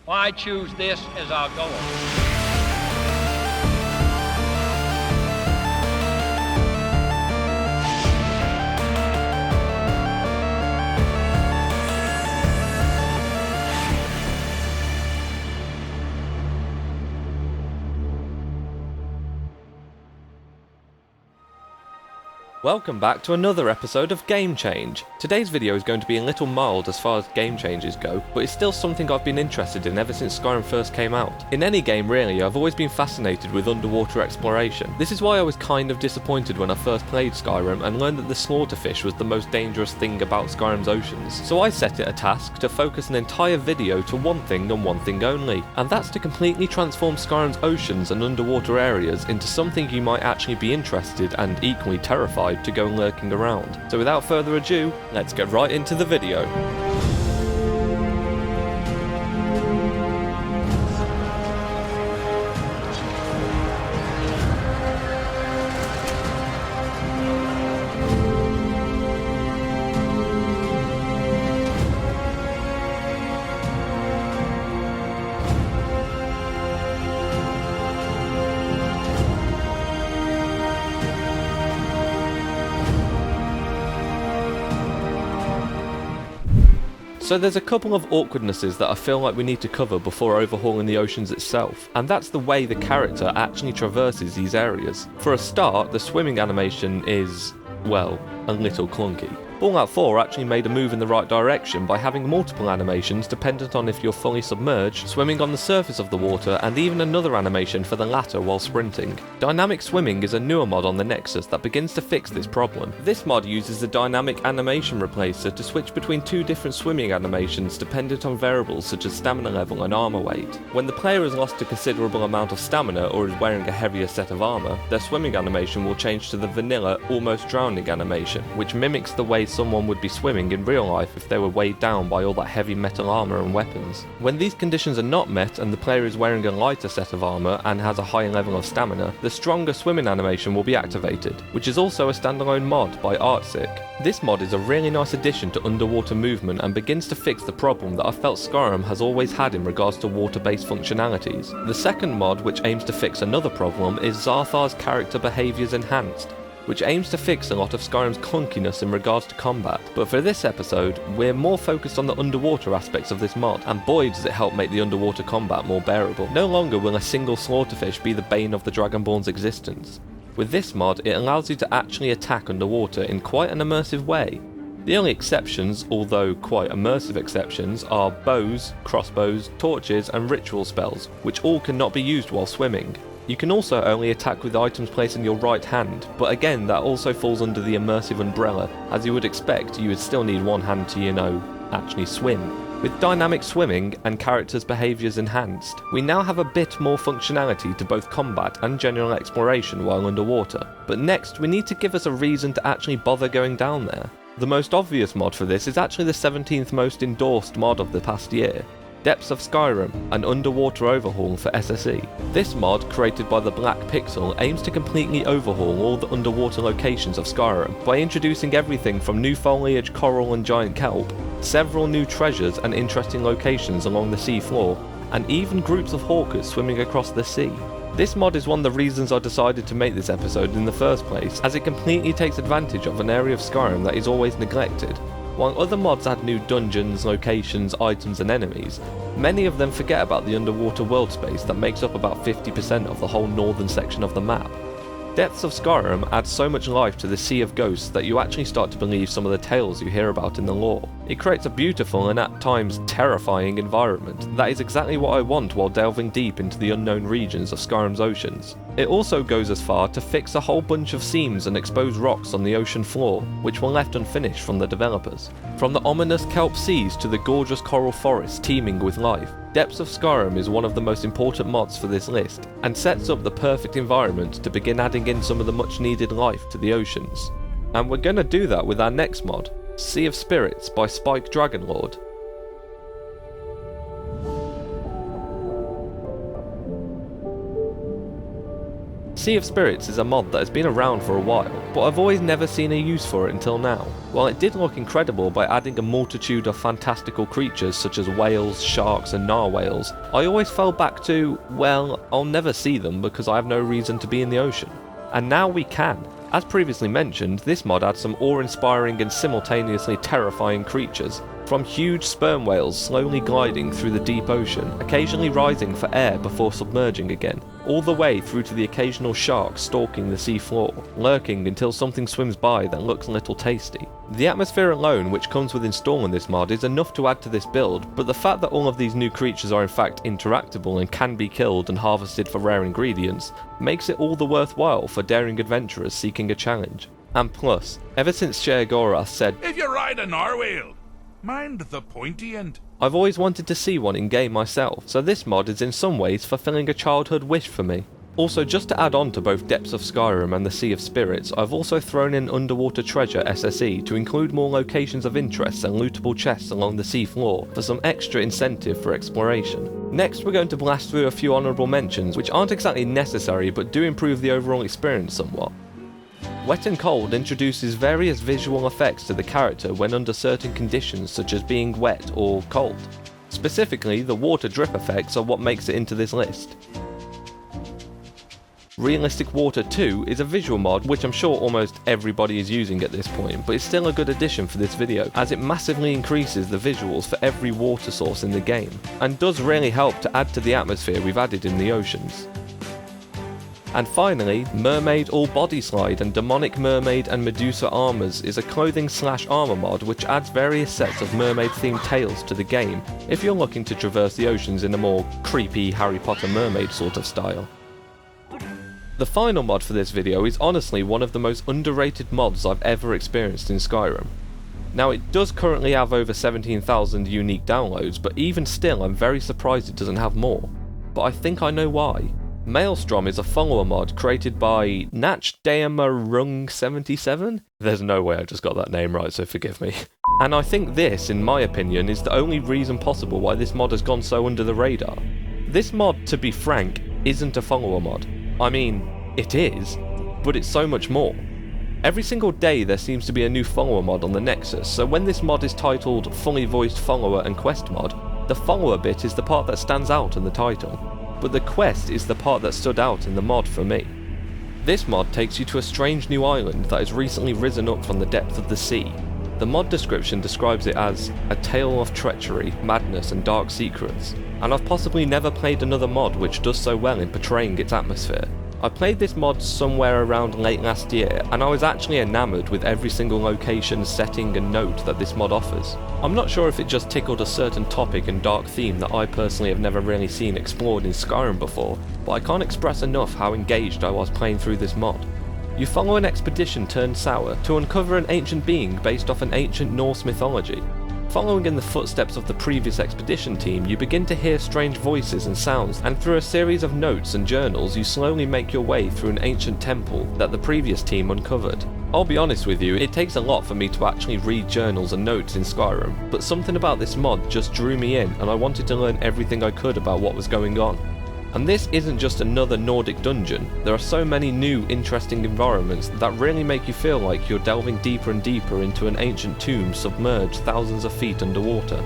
Why choose this as our goal? Welcome back to another episode of Game Change. Today's video is going to be a little mild as far as game changes go, but it's still something I've been interested in ever since Skyrim first came out. In any game really, I've always been fascinated with underwater exploration. This is why I was kind of disappointed when I first played Skyrim and learned that the slaughterfish was the most dangerous thing about Skyrim's oceans. So I set it a task to focus an entire video to one thing and one thing only, and that's to completely transform Skyrim's oceans and underwater areas into something you might actually be interested and equally terrified to go lurking around. So without further ado, let's get right into the video. So there's a couple of awkwardnesses that I feel like we need to cover before overhauling the oceans itself, and that's the way the character actually traverses these areas. For a start, the swimming animation is, well, a little clunky. Fallout 4 actually made a move in the right direction by having multiple animations dependent on if you're fully submerged, swimming on the surface of the water, and even another animation for the latter while sprinting. Dynamic swimming is a newer mod on the Nexus that begins to fix this problem. This mod uses the dynamic animation replacer to switch between two different swimming animations dependent on variables such as stamina level and armor weight. When the player has lost a considerable amount of stamina or is wearing a heavier set of armor, their swimming animation will change to the vanilla almost drowning animation, which mimics the way someone would be swimming in real life if they were weighed down by all that heavy metal armor and weapons. When these conditions are not met and the player is wearing a lighter set of armor and has a higher level of stamina, the stronger swimming animation will be activated, which is also a standalone mod by Artsic. This mod is a really nice addition to underwater movement and begins to fix the problem that I felt Skyrim has always had in regards to water-based functionalities. The second mod, which aims to fix another problem, is Zarthar's character Behaviour Enhanced, which aims to fix a lot of Skyrim's clunkiness in regards to combat. But for this episode, we're more focused on the underwater aspects of this mod, and boy does it help make the underwater combat more bearable. No longer will a single slaughterfish be the bane of the Dragonborn's existence. With this mod, it allows you to actually attack underwater in quite an immersive way. The only exceptions, although quite immersive exceptions, are bows, crossbows, torches and ritual spells, which all cannot be used while swimming. You can also only attack with items placed in your right hand, but again that also falls under the immersive umbrella. As you would expect, you would still need one hand to, actually swim. With dynamic swimming and characters' behaviours enhanced, we now have a bit more functionality to both combat and general exploration while underwater. But next, we need to give us a reason to actually bother going down there. The most obvious mod for this is actually the 17th most endorsed mod of the past year, Depths of Skyrim, an underwater overhaul for SSE. This mod, created by the Black Pixel, aims to completely overhaul all the underwater locations of Skyrim by introducing everything from new foliage, coral and giant kelp, several new treasures and interesting locations along the sea floor, and even groups of hawkers swimming across the sea. This mod is one of the reasons I decided to make this episode in the first place, as it completely takes advantage of an area of Skyrim that is always neglected. While other mods add new dungeons, locations, items and enemies, many of them forget about the underwater world space that makes up about 50% of the whole northern section of the map. Depths of Skyrim adds so much life to the Sea of Ghosts that you actually start to believe some of the tales you hear about in the lore. It creates a beautiful and at times terrifying environment that is exactly what I want while delving deep into the unknown regions of Skyrim's oceans. It also goes as far to fix a whole bunch of seams and expose rocks on the ocean floor, which were left unfinished from the developers. From the ominous kelp seas to the gorgeous coral forests teeming with life, Depths of Skyrim is one of the most important mods for this list, and sets up the perfect environment to begin adding in some of the much needed life to the oceans. And we're gonna do that with our next mod, Sea of Spirits by Spike Dragonlord. Sea of Spirits is a mod that has been around for a while, but I've always never seen a use for it until now. While it did look incredible by adding a multitude of fantastical creatures such as whales, sharks and narwhales, I always fell back to, well, I'll never see them because I have no reason to be in the ocean. And now we can. As previously mentioned, this mod adds some awe-inspiring and simultaneously terrifying creatures, from huge sperm whales slowly gliding through the deep ocean, occasionally rising for air before submerging again, all the way through to the occasional shark stalking the sea floor, lurking until something swims by that looks a little tasty. The atmosphere alone which comes with installing this mod is enough to add to this build, but the fact that all of these new creatures are in fact interactable and can be killed and harvested for rare ingredients makes it all the worthwhile for daring adventurers seeking a challenge. And plus, ever since Sheagorath said, "If you ride a narwhal, mind the pointy end," I've always wanted to see one in game myself, so this mod is in some ways fulfilling a childhood wish for me. Also, just to add on to both Depths of Skyrim and the Sea of Spirits, I've also thrown in Underwater Treasure SSE to include more locations of interest and lootable chests along the sea floor for some extra incentive for exploration. Next, we're going to blast through a few honourable mentions which aren't exactly necessary but do improve the overall experience somewhat. Wet and Cold introduces various visual effects to the character when under certain conditions such as being wet or cold. Specifically, the water drip effects are what makes it into this list. Realistic Water 2 is a visual mod which I'm sure almost everybody is using at this point, but it's still a good addition for this video as it massively increases the visuals for every water source in the game, and does really help to add to the atmosphere we've added in the oceans. And finally, Mermaid All Body Slide and Demonic Mermaid and Medusa Armors is a clothing/armor mod which adds various sets of mermaid themed tales to the game if you're looking to traverse the oceans in a more creepy Harry Potter mermaid sort of style. The final mod for this video is honestly one of the most underrated mods I've ever experienced in Skyrim. Now it does currently have over 17,000 unique downloads, but even still I'm very surprised it doesn't have more. But I think I know why. Maelstrom is a follower mod created by Nachdaemarung77? There's no way I just got that name right, so forgive me. And I think this, in my opinion, is the only reason possible why this mod has gone so under the radar. This mod, to be frank, isn't a follower mod. I mean, it is, but it's so much more. Every single day there seems to be a new follower mod on the Nexus, so when this mod is titled Fully Voiced Follower and Quest Mod, the follower bit is the part that stands out in the title, but the quest is the part that stood out in the mod for me. This mod takes you to a strange new island that has recently risen up from the depth of the sea. The mod description describes it as a tale of treachery, madness and dark secrets, and I've possibly never played another mod which does so well in portraying its atmosphere. I played this mod somewhere around late last year, and I was actually enamoured with every single location, setting and note that this mod offers. I'm not sure if it just tickled a certain topic and dark theme that I personally have never really seen explored in Skyrim before, but I can't express enough how engaged I was playing through this mod. You follow an expedition turned sour to uncover an ancient being based off an ancient Norse mythology. Following in the footsteps of the previous expedition team, you begin to hear strange voices and sounds, and through a series of notes and journals you slowly make your way through an ancient temple that the previous team uncovered. I'll be honest with you, it takes a lot for me to actually read journals and notes in Skyrim, but something about this mod just drew me in and I wanted to learn everything I could about what was going on. And this isn't just another Nordic dungeon, there are so many new interesting environments that really make you feel like you're delving deeper and deeper into an ancient tomb submerged thousands of feet underwater.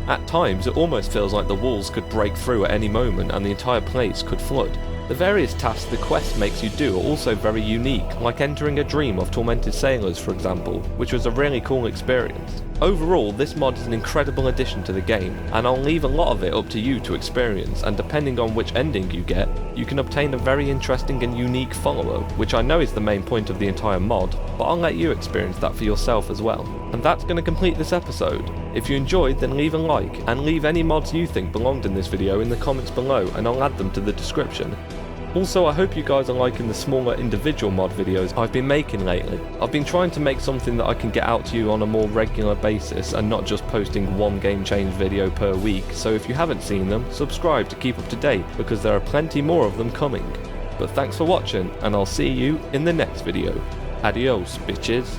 At times it almost feels like the walls could break through at any moment and the entire place could flood. The various tasks the quest makes you do are also very unique, like entering a dream of tormented sailors for example, which was a really cool experience. Overall, this mod is an incredible addition to the game, and I'll leave a lot of it up to you to experience, and depending on which ending you get, you can obtain a very interesting and unique follower, which I know is the main point of the entire mod, but I'll let you experience that for yourself as well. And that's going to complete this episode. If you enjoyed, then leave a like, and leave any mods you think belonged in this video in the comments below, and I'll add them to the description. Also, I hope you guys are liking the smaller individual mod videos I've been making lately. I've been trying to make something that I can get out to you on a more regular basis and not just posting one game change video per week, so if you haven't seen them, subscribe to keep up to date because there are plenty more of them coming. But thanks for watching, and I'll see you in the next video. Adios, bitches.